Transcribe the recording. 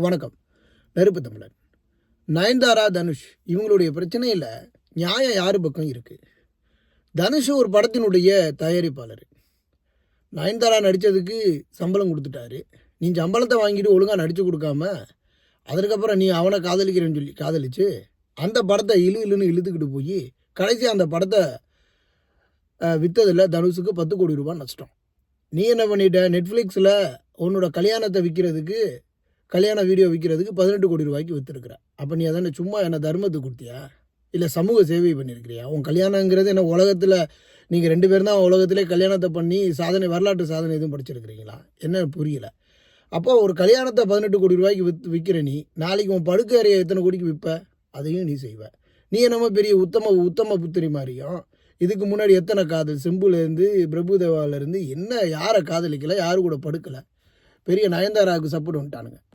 வணக்கம். நெருப்பு தமிழன். நயன்தாரா, தனுஷ் இவங்களுடைய பிரச்சனையில் நியாயம் யார் பக்கம் இருக்குது? தனுஷ் ஒரு படத்தினுடைய தயாரிப்பாளர். நயன்தாரா நடித்ததுக்கு சம்பளம் கொடுத்துட்டாரு. நீ சம்பளத்தை வாங்கிட்டு ஒழுங்காக நடித்து கொடுக்காம அதற்கப்புறம் நீ அவனை காதலிக்கிறேன்னு சொல்லி காதலிச்சு அந்த படத்தை இழுன்னு இழுத்துக்கிட்டு போய் கடைசி அந்த படத்தை விற்றதில் தனுஷுக்கு 10 கோடி ரூபாய் நஷ்டம். நீ என்ன பண்ணிட்ட? நெட்ஃப்ளிக்ஸில் உன்னோட கல்யாணத்தை விற்கிறதுக்கு கல்யாண வீடியோ விற்கிறதுக்கு 18 கோடி ரூபாய்க்கு விற்றுருக்குற. அப்போ நீ அதானே சும்மா என்ன தர்மத்துக்கு கொடுத்தியா, இல்லை சமூக சேவை பண்ணியிருக்கிறியா? உன் கல்யாணங்கிறது என்ன உலகத்தில் நீங்கள் 2 பேரும் தான் உலகத்திலே கல்யாணத்தை பண்ணி வரலாற்று சாதனை எதுவும் படிச்சிருக்கிறீங்களா? என்ன புரியல. அப்போ ஒரு கல்யாணத்தை 18 கோடி ரூபாய்க்கு விற்கிற நீ நாளைக்கு உன் படுக்கை அறையை எத்தனை கோடிக்கு விற்ப? அதையும் நீ செய்வ. நீ என்னமோ பெரிய உத்தம புத்திரி மாதிரியும் இதுக்கு முன்னாடி எத்தனை காதல், செம்புலேருந்து பிரபுதேவாவிலேருந்து என்ன யாரை காதலிக்கலை, யாரு கூட படுக்கலை, பெரிய நயன்தாராவுக்கு சப்போர்ட் வந்துட்டானுங்க.